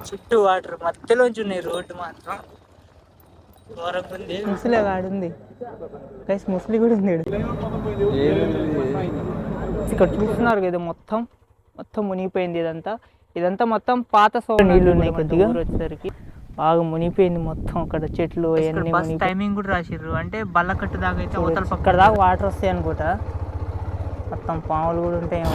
చుట్టూ వాటర్ మధ్యలోంచి ఉన్నాయి. రోడ్డు మాత్రం ఘోరంగా ఉంది. ముసలి వాడుంది గైస్, ముసలి కూడా ఉంది. ఇక్కడ చూస్తున్నారు కదా, మొత్తం మొత్తం మునిగిపోయింది. ఇదంతా మొత్తం పాత నీళ్ళు ఉన్నాయి. కొద్దిగా వచ్చేసరికి బాగా మునిగిపోయింది మొత్తం. అక్కడ చెట్లు అవన్నీ టైమింగ్ కూడా రాసిర్రు. అంటే బల్లకట్టు దాకా అయితే అవతల పక్క దాకా వాటర్ వస్తాయి అనుకుంటా. మొత్తం పాములు కూడా ఉంటాయి.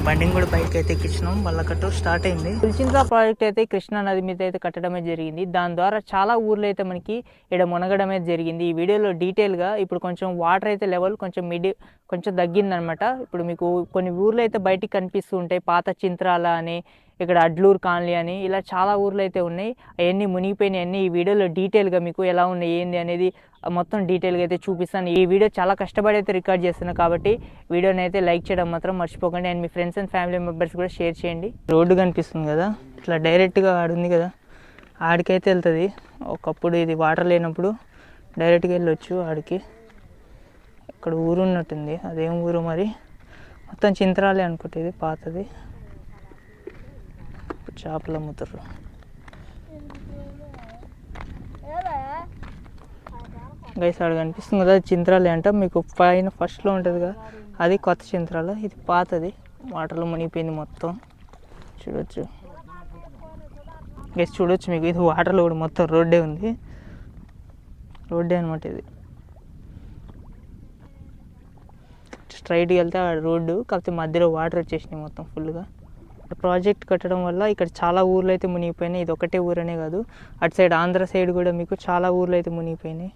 బండిని కూడా బైక్ అయితే ఎక్కించినాం. బల్లకట్టు స్టార్ట్ అయింది. పులిచింతల ప్రాజెక్ట్ అయితే కృష్ణా నది మీద అయితే కట్టడమే జరిగింది. దాని ద్వారా చాలా ఊర్లు అయితే మనకి ఇక్కడ మునగడమే జరిగింది. ఈ వీడియోలో డీటెయిల్గా ఇప్పుడు కొంచెం వాటర్ అయితే లెవెల్ కొంచెం తగ్గిందనమాట. ఇప్పుడు మీకు కొన్ని ఊర్లు అయితే బయటికి కనిపిస్తూ ఉంటాయి. పాత చింత్రాల అని, ఇక్కడ అడ్లూరు కాలనీ అని, ఇలా చాలా ఊర్లు అయితే ఉన్నాయి. అవన్నీ మునిగిపోయినాయి. అన్నీ ఈ వీడియోలో డీటెయిల్గా మీకు ఎలా ఉన్నాయి ఏంది అనేది మొత్తం డీటెయిల్గా అయితే చూపిస్తాను. ఈ వీడియో చాలా కష్టపడి అయితే రికార్డ్ చేస్తున్నాను కాబట్టి వీడియోని అయితే లైక్ చేయడం మాత్రం మర్చిపోకండి. And me friends and family members కూడా షేర్ చేయండి. రోడ్డు కనిపిస్తుంది కదా, ఇట్లా డైరెక్ట్గా ఆడుంది కదా, ఆడికైతే వెళ్తుంది. ఒకప్పుడు ఇది వాటర్ లేనప్పుడు డైరెక్ట్గా వెళ్ళొచ్చు ఆడికి. ఇక్కడ ఊరు ఉన్నట్టుంది, అదేం ఊరు మరి, మొత్తం చింతరాలే అనుకుంటే ఇది పాతది. చేపలు అమ్ముతారు. గైస్ ఆడ కనిపిస్తుంది కదా, చింతరాలే అంట. మీకు పైన ఫస్ట్లో ఉంటుంది కదా, అది కొత్త చింతరాల, ఇది పాతది. వాటర్లో మునిగిపోయింది మొత్తం. చూడొచ్చు గైస్, చూడొచ్చు మీకు. ఇది వాటర్లో కూడా మొత్తం రోడ్డే ఉంది, రోడ్డే అనమాట ఇది. స్ట్రైట్కి వెళ్తే ఆ రోడ్డు, కాకపోతే మధ్యలో వాటర్ వచ్చేసినాయి మొత్తం ఫుల్గా. ప్రాజెక్ట్ కట్టడం వల్ల ఇక్కడ చాలా ఊర్లు అయితే మునిగిపోయినాయి. ఇది ఒకటే ఊరనే కాదు, అటు సైడ్ ఆంధ్ర సైడ్ కూడా మీకు చాలా ఊర్లు అయితే మునిగిపోయినాయి.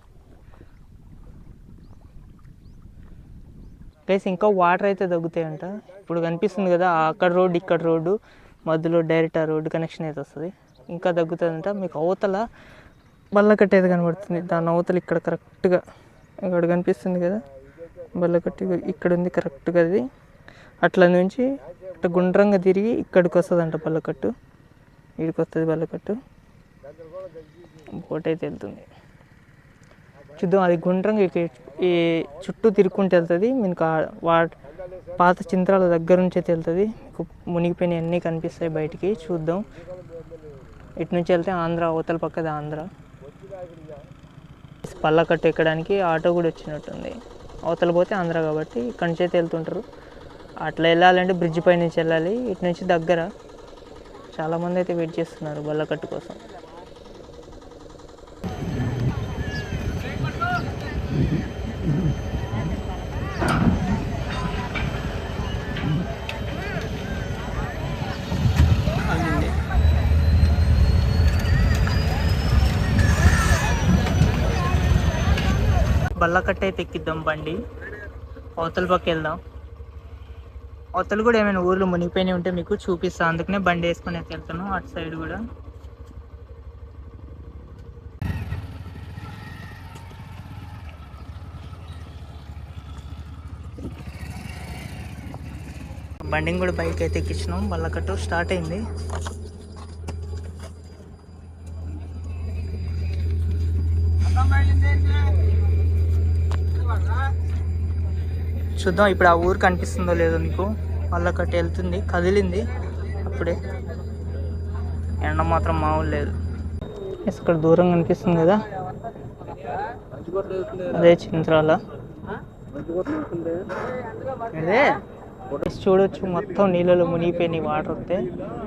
గైస్ ఇంకా వాటర్ అయితే తగ్గుతాయంట. ఇప్పుడు కనిపిస్తుంది కదా, అక్కడ రోడ్డు ఇక్కడ రోడ్డు మధ్యలో డైరెక్ట్ ఆ రోడ్డు కనెక్షన్ అయితే వస్తుంది. ఇంకా తగ్గుతుందంట. మీకు అవతల బల్లకట్టు అయితే కనబడుతుంది, దాని అవతల ఇక్కడ కరెక్ట్గా ఇక్కడ కనిపిస్తుంది కదా బల్లకట్టు, ఇక్కడ ఉంది కరెక్ట్గా. అది అట్లా నుంచి అట్లా గుండ్రంగా తిరిగి ఇక్కడికి వస్తుందంట బల్లకట్టు. ఇక్కడికి వస్తుంది బల్లకట్టు. బోట్ అయితే వెళ్తుంది, చూద్దాం. అది గుండ్రంగా ఈ చుట్టూ తిరుక్కుంటూ వెళ్తుంది. మీకు పాత చింతరాల దగ్గర నుంచి అయితే వెళ్తుంది. మీకు మునిగిపోయినవి అన్నీ కనిపిస్తాయి బయటికి. చూద్దాం. ఇటు నుంచి వెళ్తే ఆంధ్ర, అవతల పక్కది ఆంధ్ర. పల్లకట్టు ఎక్కడానికి ఆటో కూడా వచ్చినట్టుంది. అవతల పోతే ఆంధ్ర కాబట్టి ఇక్కడి నుంచి అయితే వెళ్తుంటారు. అట్లా వెళ్ళాలంటే బ్రిడ్జ్ పై నుంచి వెళ్ళాలి. ఇటు నుంచి దగ్గర. చాలామంది అయితే వెయిట్ చేస్తున్నారు బల్లకట్టు కోసం. బల్లకట్టు అయితే ఎక్కిద్దాం బండి, అవతల పక్క వెళ్దాం. అవతలు కూడా ఏమైనా ఊర్లు మునిగిపోయినాయి ఉంటే మీకు చూపిస్తాను, అందుకనే బండి వేసుకొని అయితే వెళ్తాను. అటు సైడ్ కూడా బండిని కూడా బైక్ అయితే ఎక్కించినాం. బల్లకట్టు స్టార్ట్ అయింది. చూద్దాం ఇప్పుడు ఆ ఊరు కనిపిస్తుందో లేదో మీకు. బల్లకట్టు వెళ్తుంది, కదిలింది అప్పుడే. ఎండ మాత్రం మామూలు లేదు. ఇక్కడ దూరం కనిపిస్తుంది కదా, అదే చింతరాల. అదే చూడొచ్చు, మొత్తం నీళ్ళలో మునిగిపోయినాయి వాటర్ వస్తే.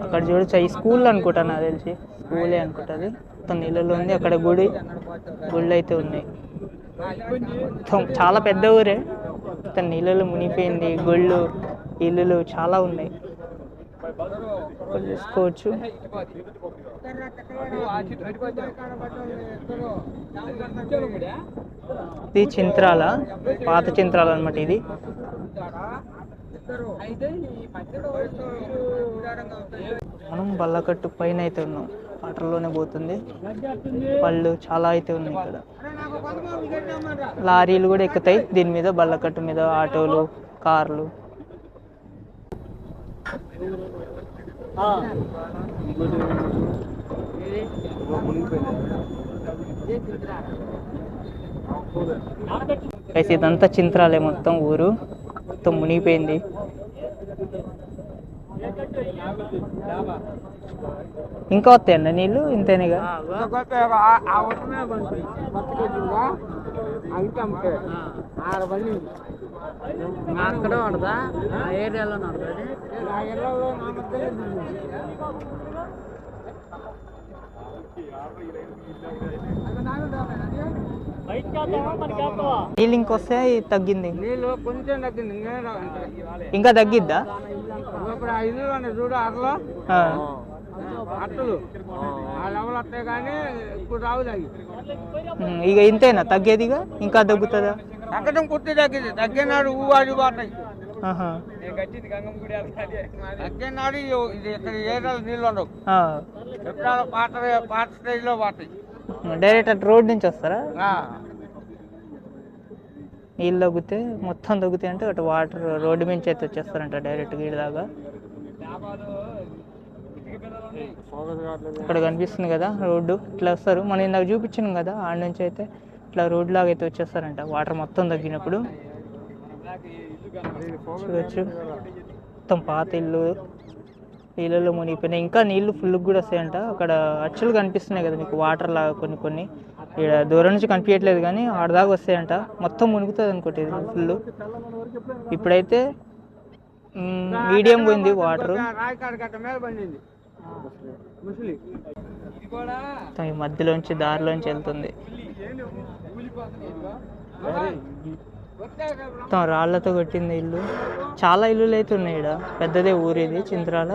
అక్కడ చూడొచ్చు, ఈ స్కూల్ అనుకుంటా, నాకు తెలిసి స్కూలే అనుకుంటుంది. మొత్తం నీళ్ళలో ఉంది. అక్కడ గుళ్ళు అయితే ఉన్నాయి. మొత్తం చాలా పెద్ద ఊరే, మొత్తం నీళ్ళలో మునిగిపోయింది. గుళ్ళు, ఇల్లులు చాలా ఉన్నాయి, చూసుకోవచ్చు. ఇది చింతరాల, పాత చింతరాల అనమాట ఇది. మనం బల్లకట్టు పైన అయితే ఉన్నాం, వాటర్లోనే పోతుంది. పళ్ళు చాలా అయితే ఉన్నాయి ఇక్కడ. లారీలు కూడా ఎక్కుతాయి దీని మీద, బల్లకట్టు మీద ఆటోలు, కార్లు. ఇదంతా చింతరాలే, మొత్తం ఊరు మొత్తం మునిగిపోయింది. ఇంకా వస్తాయండి నీళ్ళు ఇంతేనేగా? అక్కడే ఉండదా ఆ ఏరియాలో ఉంటుంది. నీళ్ళు ఇంకొస్తే తగ్గింది, నీళ్ళు కొంచెం తగ్గింది. ఇంకా తగ్గిద్దా? ఇప్పుడు ఆ ఇల్లు ఉన్నాయి చూడు అరలో అట్టలు ఆ లెవెల్ వస్తాయి కానీ ఇప్పుడు రావు తగ్గి. ఇక ఇంతేనా తగ్గేదిగా? ఇంకా తగ్గుతుందా? తగ్గడం కుట్టి తగ్గింది. తగ్గినాడు ఊవాడి పోతాయి. తగ్గినాడు ఇది ఇక్కడ ఏరియాలో నీళ్ళు ఉండవు. ఎప్పుడు పాత స్టేజ్లో పోతాయి. డైరెక్ట్ అటు రోడ్ నుంచి వస్తారా? నీళ్ళు తగ్గితే మొత్తం తగ్గుతాయి అంటే అటు వాటర్ రోడ్డు నుంచి అయితే వచ్చేస్తారంట డైరెక్ట్గా వీడి దాకా. ఇక్కడ కనిపిస్తుంది కదా రోడ్డు, ఇట్లా వస్తారు. మనం ఇందాక చూపించినాం కదా, ఆడ నుంచి అయితే ఇట్లా రోడ్ లాగా అయితే వచ్చేస్తారంట వాటర్ మొత్తం తగ్గినప్పుడు. చూడొచ్చు మొత్తం పాత ఇల్లు నీళ్ళలో మునిగిపోయినాయి. ఇంకా నీళ్లు ఫుల్ కూడా వస్తాయంట. అక్కడ అచ్చులు కనిపిస్తున్నాయి కదా మీకు వాటర్ లాగా కొన్ని కొన్ని, ఇక్కడ దూరం నుంచి కనిపించట్లేదు కానీ ఆడదాకా వస్తాయంట. మొత్తం మునుగుతుంది అనుకోండి ఇది ఫుల్. ఇప్పుడైతే మీడియం పోయింది వాటర్. ఈ మధ్యలోంచి దారిలోంచి వెళ్తుంది. మొత్తం రాళ్లతో కొట్టింది ఇల్లు. చాలా ఇల్లులు అయితే ఉన్నాయి ఇక్కడ. పెద్దదే ఊరు ఇది చింతరాల.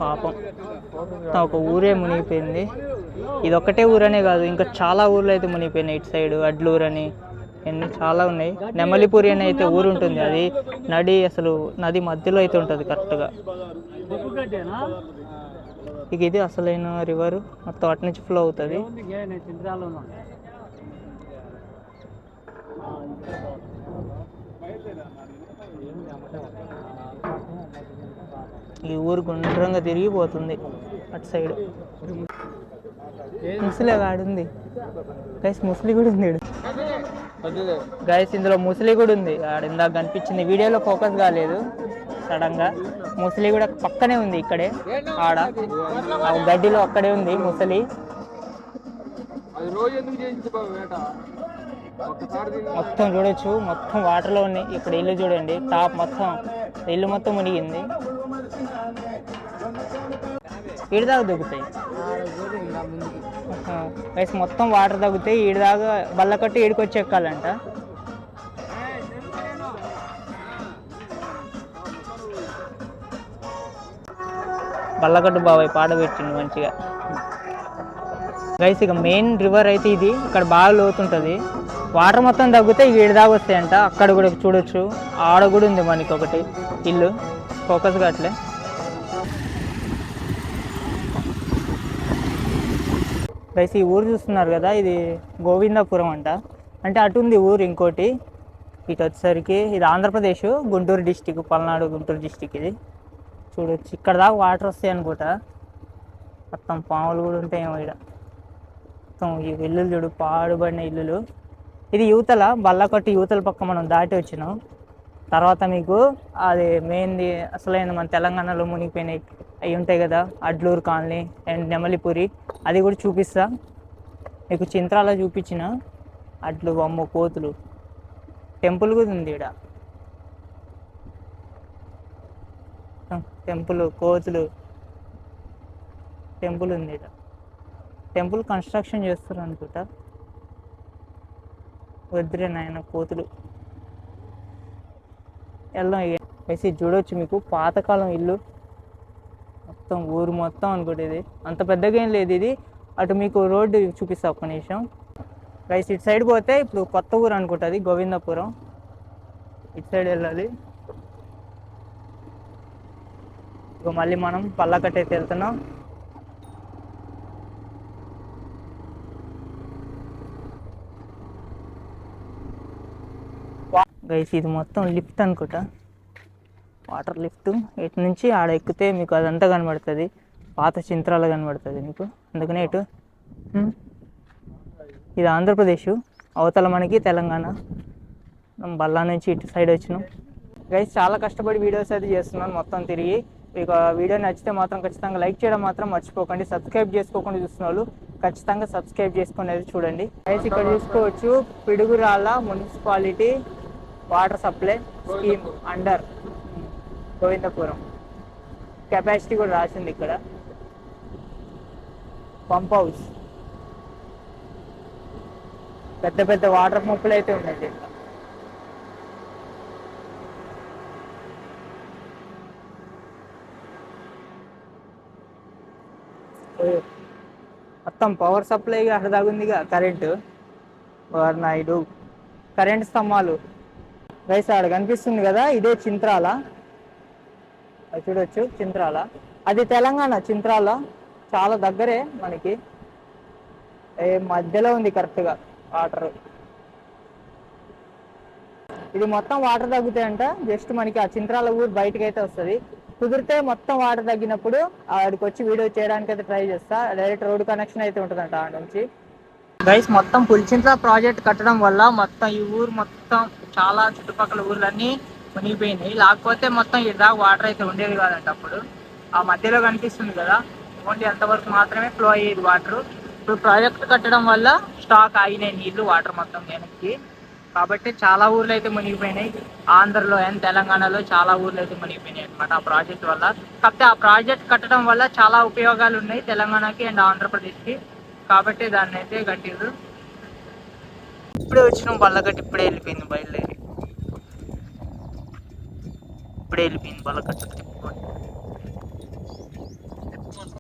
పాపం ఒక ఊరే మునిగిపోయింది. ఇది ఒక్కటే ఊరనే కాదు, ఇంకా చాలా ఊర్లు అయితే మునిగిపోయినాయి. ఇటు సైడ్ అడ్లూరు అని ఎన్ని చాలా ఉన్నాయి. నెమలిపూరి అని అయితే ఊరు ఉంటుంది. అది నది మధ్యలో అయితే ఉంటుంది కరెక్ట్గా. ఇక ఇది అసలైన రివర్, మొత్తం అటు నుంచి ఫ్లో అవుతుంది. ఈ ఊరు గుండ్రంగా తిరిగిపోతుంది అటు సైడ్. ముసలి ఆడుంది గైస్, ముసలి కూడా ఉంది గైస్. ఇందులో ముసలి కూడా ఉంది. ఆడ ఇందాక కనిపించింది, వీడియోలో ఫోకస్ కాలేదు. సడన్ గా ముసలి కూడా పక్కనే ఉంది ఇక్కడే. ఆడ ఆ గడ్డిలో అక్కడే ఉంది ముసలి. మొత్తం చూడొచ్చు, మొత్తం వాటర్లో ఉన్నాయి. ఇక్కడ ఇల్లు చూడండి, టాప్ మొత్తం ఇల్లు మొత్తం మునిగింది. ఈడదాకా దొక్కుతాయి వయసు, మొత్తం వాటర్ తగ్గుతాయి. ఈడదాకా బల్ల కట్టి ఈడికొచ్చి ఎక్కాలంట. బల్లకట్టు బాబాయ్ పాట పెట్టిండు మంచిగా. గైస్ ఇక మెయిన్ రివర్ అయితే ఇది. ఇక్కడ బాగా లోతుంటుంది. వాటర్ మొత్తం తగ్గితే ఈడి దాకా వస్తాయంట. అక్కడ కూడా చూడొచ్చు, ఆడ కూడా ఉంది మనకి ఒకటి ఇల్లు, ఫోకస్ కావట్లే. గైస్ ఈ ఊరు చూస్తున్నారు కదా, ఇది గోవిందాపురం అంట. అంటే అటు ఉంది ఊరు ఇంకోటి. ఇటు వచ్చేసరికి ఇది ఆంధ్రప్రదేశ్, గుంటూరు డిస్టిక్, పల్నాడు గుంటూరు డిస్టిక్ ఇది. చూడొచ్చు ఇక్కడ దాకా వాటర్ వస్తాయి అనుకుంటా. మొత్తం పాములు కూడా ఉంటాయేమో ఇక్కడ. మొత్తం ఈ ఇల్లులు చూడు, పాడుబడిన ఇల్లులు. ఇది యువతల బల్లకట్టు యువతల పక్క మనం దాటి వచ్చినాం. తర్వాత మీకు అది మెయిన్ది అసలైన మన తెలంగాణలో మునిగిపోయినాయి అవి ఉంటాయి కదా, అడ్లూరు కాలనీ అండ్ నెమలిపూరి, అది కూడా చూపిస్తా మీకు. చింత్రాల చూపించిన అడ్లు బొమ్మ కోతులు టెంపుల్ కూడా ఉంది ఇక్కడ. టెంపుల్ కోతులు టెంపుల్ ఉంది ఇక్కడ. టెంపుల్ కన్స్ట్రక్షన్ చేస్తారు అనుకుంటా. వద్దురే నాయన కోతులు. వెళ్దాం వేసి చూడవచ్చు మీకు పాతకాలం ఇల్లు. మొత్తం ఊరు మొత్తం అనుకుంటేది అంత పెద్దగా ఏం లేదు ఇది. అటు మీకు రోడ్డు చూపిస్తా ఒక్క నిమిషం. రైస్ ఇటు సైడ్ పోతే ఇప్పుడు కొత్త ఊరు అనుకుంటుంది గోవిందాపురం. ఇటు సైడ్ వెళ్ళాలి. ఇక మళ్ళీ మనం పల్లకట్టు అయితే వెళ్తున్నాం. గైస్ ఇది మొత్తం లిఫ్ట్ అనుకుంటా, వాటర్ లిఫ్ట్. ఇటు నుంచి ఆడ ఎక్కితే మీకు అదంతా కనబడుతుంది, పాత చింత్రాలు కనబడుతుంది మీకు. అందుకనే ఇటు ఇది ఆంధ్రప్రదేశ్, అవతల మనకి తెలంగాణ. మనం బల్లా నుంచి ఇటు సైడ్ వచ్చినాం. గైస్ చాలా కష్టపడి వీడియోస్ అయితే చేస్తున్నాను మొత్తం తిరిగి. మీకు వీడియో నచ్చితే మాత్రం ఖచ్చితంగా లైక్ చేయడం మాత్రం మర్చిపోకండి. సబ్స్క్రైబ్ చేసుకోకుండా చూస్తున్న వాళ్ళు ఖచ్చితంగా సబ్స్క్రైబ్ చేసుకుని అయితే చూడండి. గైస్ ఇక్కడ చూసుకోవచ్చు Piduguralla municipality water supply scheme under Govindapuram. Capacity కూడా రాసింది ఇక్కడ. పంప్ హౌస్, పెద్ద పెద్ద వాటర్ పంపులు అయితే ఉన్నాయి దీంట్లో. మొత్తం పవర్ సప్లై అక్కడ దాగుందిగా కరెంటు. నాయుడు కరెంట్ స్తంభాలు. రైస్ ఆడ కనిపిస్తుంది కదా, ఇదే చింత్రాల. అది చూడొచ్చు చింత్రాల, అది తెలంగాణ చింత్రాల. చాలా దగ్గరే మనకి, మధ్యలో ఉంది కరెక్ట్గా వాటర్. ఇది మొత్తం వాటర్ తగ్గుతాయంట. జస్ట్ మనకి ఆ చింత్రాల ఊరు బయటకు అయితే వస్తుంది. కుదిరితే మొత్తం వాటర్ తగ్గినప్పుడు ఆడికి వచ్చి వీడియో చేయడానికి అయితే ట్రై చేస్తా. డైరెక్ట్ రోడ్ కనెక్షన్ అయితే ఉంటుందంట ఆడ నుంచి. గైస్ మొత్తం పులిచింతల ప్రాజెక్ట్ కట్టడం వల్ల మొత్తం ఈ ఊరు మొత్తం చాలా చుట్టుపక్కల ఊర్లన్నీ మునిగిపోయినాయి. లేకపోతే మొత్తం ఇదా వాటర్ అయితే ఉండేది కాదంట. అప్పుడు ఆ మధ్యలో కనిపిస్తుంది కదా, ఓన్లీ అంతవరకు మాత్రమే ఫ్లో అయ్యేది వాటర్. ఇప్పుడు ప్రాజెక్ట్ కట్టడం వల్ల స్టాక్ ఆగినాయి నీళ్లు, వాటర్ మొత్తం వెనక్కి. కాబట్టి చాలా ఊర్లు అయితే మునిగిపోయినాయి. ఆంధ్రలో అండ్ తెలంగాణలో చాలా ఊర్లు అయితే మునిగిపోయినాయి అనమాట ఆ ప్రాజెక్ట్ వల్ల. కాకపోతే ఆ ప్రాజెక్ట్ కట్టడం వల్ల చాలా ఉపయోగాలు ఉన్నాయి తెలంగాణకి అండ్ ఆంధ్రప్రదేశ్కి. కాబట్టి దాన్ని అయితే కట్టిండ్రు. ఇప్పుడే వచ్చినాం బల్లగట్టు, ఇప్పుడే వెళ్ళిపోయింది బయలుదేరి. ఇప్పుడే వెళ్ళిపోయింది బల్లగట్టు.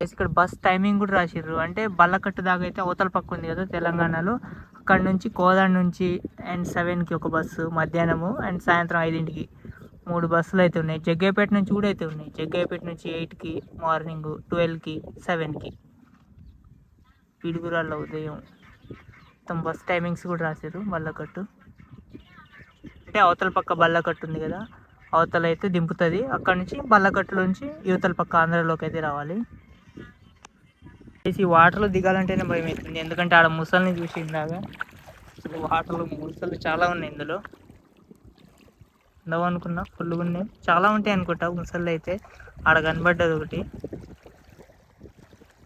ఇక్కడ బస్ టైమింగ్ కూడా రాసిర్రు. అంటే బల్లకట్టు దాకా అయితే అవతల పక్క ఉంది కదా తెలంగాణలో, అక్కడ నుంచి కోదాడ నుంచి అండ్ 7కి ఒక బస్సు, మధ్యాహ్నము అండ్ సాయంత్రం 5కి 3 బస్సులు అయితే ఉన్నాయి. జగ్గయ్యపేట నుంచి కూడా అయితే ఉన్నాయి. జగ్గయ్యపేట నుంచి 8కి మార్నింగ్, 12కి, 7కి. పిడుగురాళ్ళ ఉదయం. మొత్తం బస్ టైమింగ్స్ కూడా రాశారు. బల్లకట్టు అంటే అవతల పక్క బల్లకట్టు ఉంది కదా, అవతల అయితే దింపుతుంది. అక్కడ నుంచి బల్లకట్టు నుంచి యువతల పక్క ఆంధ్రలోకి అయితే రావాలి. ఈ వాటర్లో దిగాలంటేనే భయం అవుతుంది, ఎందుకంటే ఆడ ముసలిని చూసి ఇందాక. వాటర్లో ముసలు చాలా ఉన్నాయి. ఇందులో ఉండవు అనుకున్నా, ఫుల్గా ఉన్నాయి. చాలా ఉంటాయి అనుకుంటా ముసళ్ళు అయితే. ఆడ కనబడ్డది ఒకటి.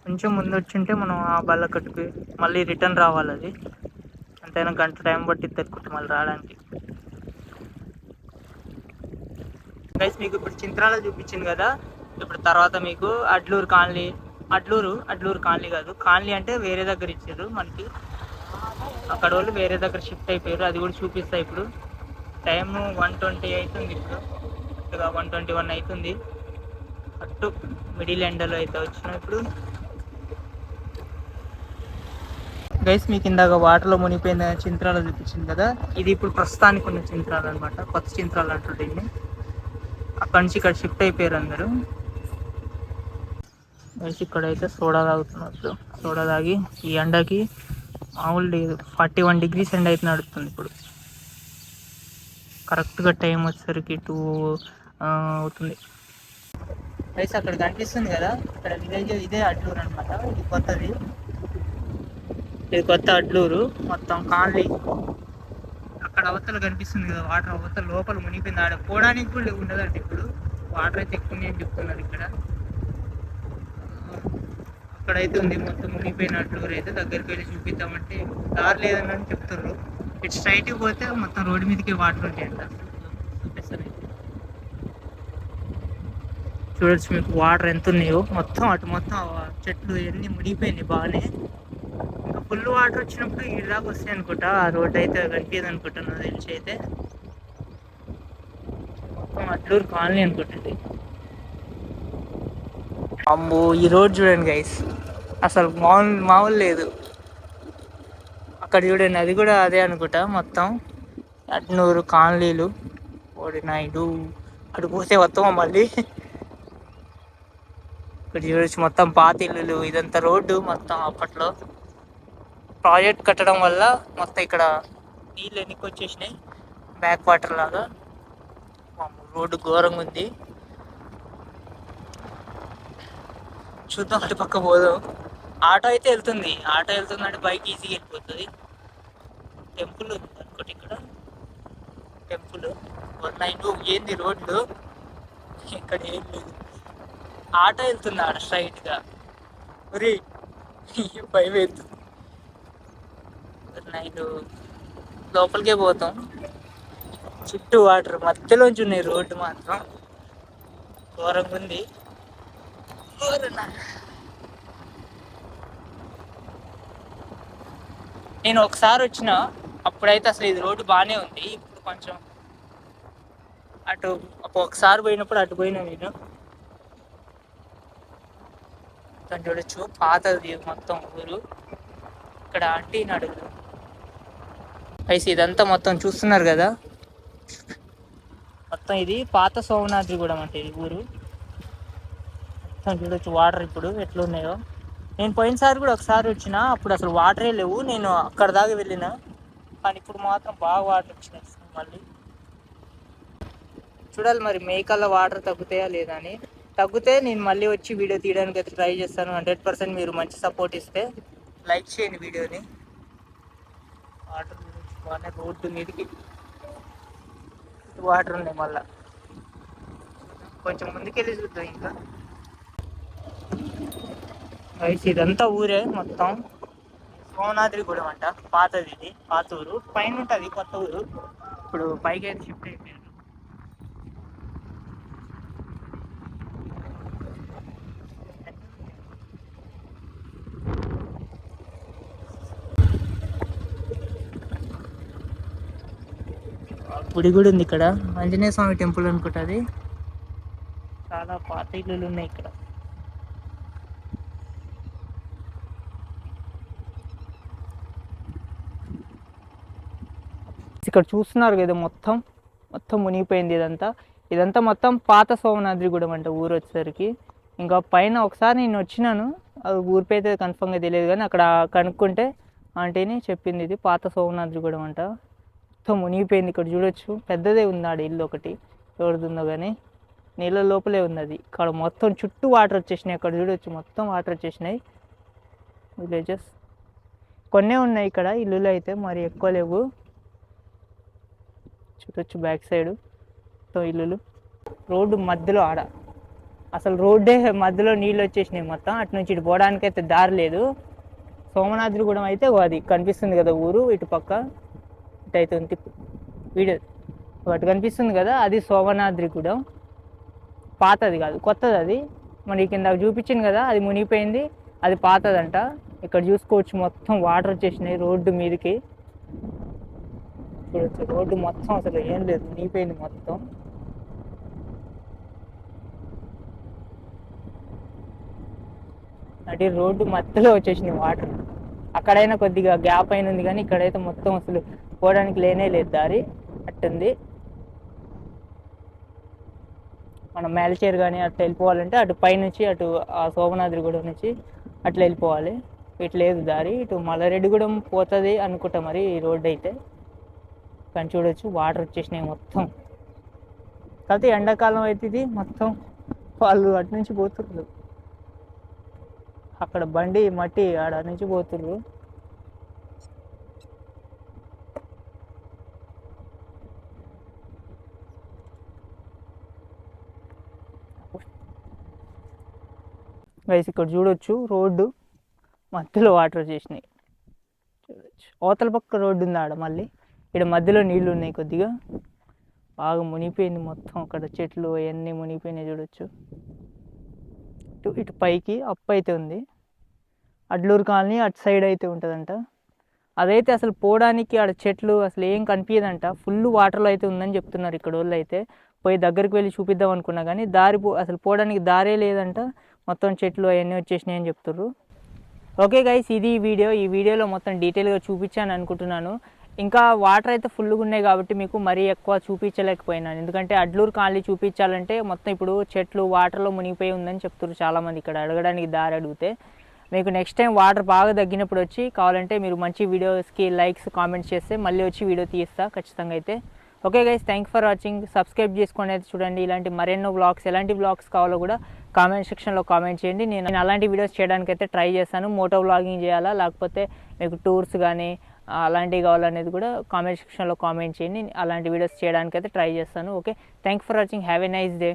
కొంచెం ముందు వచ్చింటే మనం ఆ బల్లకట్టుకి మళ్ళీ రిటర్న్ రావాలి. అది అంతైనా గంట టైం పట్టిద్ది అనుకుంటే మళ్ళీ రావడానికి. గైస్ మీకు ఇప్పుడు చింత్రాల చూపించింది కదా, ఇప్పుడు తర్వాత మీకు అడ్లూరు కాలనీ. అడ్లూరు కాలనీ కాదు, కాలనీ అంటే వేరే దగ్గర ఇచ్చారు మనకి. అక్కడ వాళ్ళు వేరే దగ్గర షిఫ్ట్ అయిపోయారు. అది కూడా చూపిస్తా. ఇప్పుడు టైం 1:20 అవుతుంది. ఇప్పుడు కరెక్ట్గా 1:21 అవుతుంది. అటు మిడిల్ ఎండలో అయితే వచ్చినాం ఇప్పుడు. గైస్ మీకు ఇందాక వాటర్లో మునిగిపోయిన చింత్రాలు చూపించింది కదా, ఇది ఇప్పుడు ప్రస్తుతానికి ఉన్న చింత్రాలు అనమాట. కొత్త చింత్రాలు అంటారు దీన్ని. అక్కడి నుంచి ఇక్కడ షిఫ్ట్ అయిపోయారు అందరూ. గైస్ ఇక్కడైతే సోడా తాగుతున్నారు. సోడా తాగి ఈ ఎండకి మామూలు లేదు, 41 degrees ఎండ అయితే నడుస్తుంది ఇప్పుడు. కరెక్ట్గా టైం వచ్చేసరికి 2 అవుతుంది. గైస్ అక్కడ కనిపిస్తుంది కదా, ఇక్కడ విలేజ్ ఇదే అడ్లూరు అనమాట. ఇది కొత్తది, ఇది కొత్త అడ్లూరు. మొత్తం కాలనీ అక్కడ అవతల కనిపిస్తుంది కదా, వాటర్ అవతల లోపల మునిగిపోయింది. ఆడ పోవడానికి కూడా ఉండదంటే ఇప్పుడు వాటర్ అయితే ఎక్కువ నేను చెప్తున్నారు. ఇక్కడ అక్కడైతే ఉంది మొత్తం మునిగిపోయిన అడ్లూరు. అయితే దగ్గరికి వెళ్ళి చూపిద్దామంటే దారి లేదని చెప్తున్నారు. ఇటు స్ట్రైట్కి పోతే మొత్తం రోడ్డు మీదకి వాటర్ ఉంటాయంట. చూపిస్తాను చూడొచ్చు మీకు వాటర్ ఎంత ఉన్నాయో. మొత్తం అటు మొత్తం చెట్లు ఎన్ని మునిగిపోయినాయి బాగానే. ఇంకా ఫుల్ వాటర్ వచ్చినప్పుడు ఈ దాకా వస్తాయి అనుకుంటా. ఆ రోడ్ అయితే కనిపించదు అనుకుంటున్నా తెలిసి. అయితే మొత్తం అడ్లూరు కాలనీ అనుకుంటుంది. అమ్మో ఈ రోడ్ చూడండి గైస్, అసలు మామూలు లేదు. అక్కడ చూడండి, అది కూడా అదే అనుకుంటా. మొత్తం అడ్నూరు కాలనీలు. ఓడి నాయుడు అటు పోతే మొత్తం మళ్ళీ ఇక్కడ చూడొచ్చు మొత్తం పాత ఇల్లులు. ఇదంతా రోడ్డు మొత్తం. అప్పట్లో ప్రాజెక్ట్ కట్టడం వల్ల మొత్తం ఇక్కడ నీళ్ళు ఎన్నికి వచ్చేసినాయి, బ్యాక్ వాటర్ లాగా. రోడ్డు ఘోరంగా ఉంది. చూద్దాం అటు పక్క పోదాం. ఆటో అయితే వెళ్తుంది. ఆటో వెళ్తుందంటే బైక్ ఈజీగా వెళ్ళిపోతుంది. టెంపుల్ ఉంది అనుకోండి ఇక్కడ టెంపుల్. నైన్ ఏంది రోడ్లు ఇక్కడ ఏం లేదు. ఆటో వెళ్తుంది ఆడ స్ట్రైట్గా. మరి భయం వెళ్తుంది. నైన్ లోపలికే పోతాం. చుట్టూ వాటర్ మధ్యలోంచి ఉన్నాయి. రోడ్డు మాత్రం ఘోరంగా ఉంది. నేను ఒకసారి వచ్చిన అప్పుడైతే అసలు ఇది రోడ్డు బాగానే ఉంది. ఇప్పుడు కొంచెం అటు ఒకసారి పోయినప్పుడు అటు పోయినా నేను. తను చూడొచ్చు పాతది మొత్తం ఊరు. ఇక్కడ ఆంటీ నడుగు పైసి ఇదంతా మొత్తం చూస్తున్నారు కదా. మొత్తం ఇది పాత సోమనాద్రిగూడెం అంటే ఈ ఊరు మొత్తం చూడొచ్చు. వాటర్ ఇప్పుడు ఎట్లున్నాయో. నేను పోయినసారి కూడా ఒకసారి వచ్చిన అప్పుడు అసలు వాటరే లేవు. నేను అక్కడ దాకా వెళ్ళిన కానీ ఇప్పుడు మాత్రం బాగా వాటర్ వచ్చినాయి మళ్ళీ. చూడాలి మరి మేకల్లో వాటర్ తగ్గుతాయా లేదా అని. తగ్గితే నేను మళ్ళీ వచ్చి వీడియో తీయడానికి అయితే ట్రై చేస్తాను. 100% మీరు మంచి సపోర్ట్ ఇస్తే లైక్ చేయండి వీడియోని. వాటర్ బాగానే రోడ్డు మీదకి వాటర్ ఉన్నాయి. మళ్ళా కొంచెం ముందుకెళ్ళి చూద్దాం. ఇంకా ఇదంతా ఊరే మొత్తం. సోమనాద్రిగూడెం అంట పాతది. ఇది పాత ఊరు. పైన ఉంటుంది కొత్త ఊరు. ఇప్పుడు పైకి అయితే షిఫ్ట్ అయిపోయారు. గుడి కూడా ఉంది ఇక్కడ. ఆంజనేయ స్వామి టెంపుల్ అనుకుంటుంది. చాలా పాత ఇల్లులు ఉన్నాయి ఇక్కడ. ఇక్కడ చూస్తున్నారు కదా మొత్తం మొత్తం మునిగిపోయింది ఇదంతా మొత్తం పాత సోమనాద్రిగూడెం అంట ఊరు వచ్చేసరికి. ఇంకా పైన ఒకసారి నేను వచ్చినాను. అది ఊరి పేరు కన్ఫర్మ్గా తెలియదు కానీ అక్కడ కనుక్కుంటే ఆంటీని చెప్పింది ఇది పాత సోమనాద్రిగూడెం అంట. మొత్తం మునిగిపోయింది. ఇక్కడ చూడొచ్చు పెద్దదే ఉంది ఆడ ఇల్లు ఒకటి. ఎవరిదిందో కానీ నీళ్ళ లోపలే ఉంది అది. ఇక్కడ మొత్తం చుట్టూ వాటర్ వచ్చేసినాయి. అక్కడ చూడొచ్చు మొత్తం వాటర్ వచ్చేసినాయి. విలేజెస్ కొన్నే ఉన్నాయి ఇక్కడ ఇల్లులు అయితే, మరి ఎక్కువ లేవు. చూడొచ్చు బ్యాక్ సైడ్ మొత్తం ఇల్లులు. రోడ్డు మధ్యలో ఆడ అసలు రోడ్డే మధ్యలో నీళ్ళు వచ్చేసినాయి మొత్తం. అటు నుంచి ఇటు పోవడానికి అయితే దారి లేదు. సోమనాద్రిగూడెం అయితే అది కనిపిస్తుంది కదా ఊరు ఇటు పక్క. ఇటు అయితే ఉంది వీడియో అటు కనిపిస్తుంది కదా, అది సోమనాద్రిగూడెం. పాతది కాదు కొత్తది అది. మన కింద చూపించింది కదా అది మునిగిపోయింది. అది పాతదంట. ఇక్కడ చూసుకోవచ్చు మొత్తం వాటర్ వచ్చేసినాయి రోడ్డు మీదకి. చూడొచ్చు రోడ్డు మొత్తం అసలు ఏం లేదు, మునిగిపోయింది మొత్తం. అంటే రోడ్డు మధ్యలో వచ్చేసినాయి వాటర్. అక్కడైనా కొద్దిగా గ్యాప్ అయిన ఉంది కానీ ఇక్కడైతే మొత్తం అసలు పోవడానికి లేనే లేదు దారి. అట్టుంది. మనం మేల్చేరు కానీ అట్లా వెళ్ళిపోవాలంటే అటు పైనుంచి అటు ఆ సోమనాద్రిగూడెం నుంచి అట్లా వెళ్ళిపోవాలి. ఇటు లేదు దారి. ఇటు మల్లారెడ్డిగూడెం పోతుంది అనుకుంటా మరి ఈ రోడ్డు అయితే. కానీ చూడొచ్చు వాటర్ వచ్చేసినాయి మొత్తం. కాకపోతే ఎండాకాలం అయితే ఇది మొత్తం వాళ్ళు అటు నుంచి పోతుర్రు. అక్కడ బండి మట్టి ఆడ నుంచి పోతుర్రు. గైస్ ఇక్కడ చూడొచ్చు రోడ్డు మధ్యలో వాటర్ వచ్చేసినాయి. చూడొచ్చు అవతల పక్క రోడ్డు ఉంది ఆడ. మళ్ళీ ఇక్కడ మధ్యలో నీళ్ళు ఉన్నాయి కొద్దిగా. బాగా మునిగిపోయింది మొత్తం. అక్కడ చెట్లు అవన్నీ మునిగిపోయినాయి చూడొచ్చు. ఇటు పైకి అప్ అయితే ఉంది. అడ్లూరు కాలనీ అటు సైడ్ అయితే ఉంటుందంట. అదైతే అసలు పోవడానికి ఆడ చెట్లు అసలు ఏం కనిపించదంట. ఫుల్ వాటర్లో అయితే ఉందని చెప్తున్నారు ఇక్కడ వాళ్ళు అయితే. పోయి దగ్గరికి వెళ్ళి చూపిద్దాం అనుకున్నా కానీ దారి అసలు పోవడానికి దారే లేదంట. మొత్తం చెట్లు అవన్నీ వచ్చేసినాయి అని చెప్తుర్రు. ఓకే గైస్, ఇది ఈ వీడియోలో మొత్తం డీటెయిల్గా చూపించాను అనుకుంటున్నాను. ఇంకా వాటర్ అయితే ఫుల్గా ఉన్నాయి కాబట్టి మీకు మరీ ఎక్కువ చూపించలేకపోయినాను. ఎందుకంటే అడ్లూరు కాలనీ చూపించాలంటే మొత్తం ఇప్పుడు చెట్లు వాటర్లో మునిగిపోయి ఉందని చెప్తున్నారు చాలామంది. ఇక్కడ అడగడానికి దారి అడిగితే మీకు నెక్స్ట్ టైం వాటర్ బాగా తగ్గినప్పుడు వచ్చి కావాలంటే మీరు మంచి వీడియోస్కి లైక్స్ కామెంట్స్ చేస్తే మళ్ళీ వచ్చి వీడియో తీస్తా ఖచ్చితంగా అయితే. Okay guys, thank for watching. Subscribe చేసుకొని అయితే చూడండి. ఇలాంటి మరెన్నో వ్లాగ్స్ ఎలాంటి వ్లాగ్స్ కావాలో కూడా కామెంట్ సెక్షన్లో కామెంట్ చేయండి. నేను అలాంటి వీడియోస్ చేయడానికి అయితే ట్రై చేస్తాను. మోటో వ్లాగింగ్ చేయాలా లేకపోతే మీకు టూర్స్ కానీ అలాంటివి కావాలనేది కూడా కామెంట్ సెక్షన్లో కామెంట్ చేయండి. అలాంటి వీడియోస్ చేయడానికి అయితే ట్రై చేస్తాను. Okay, thank for watching. Have a nice day.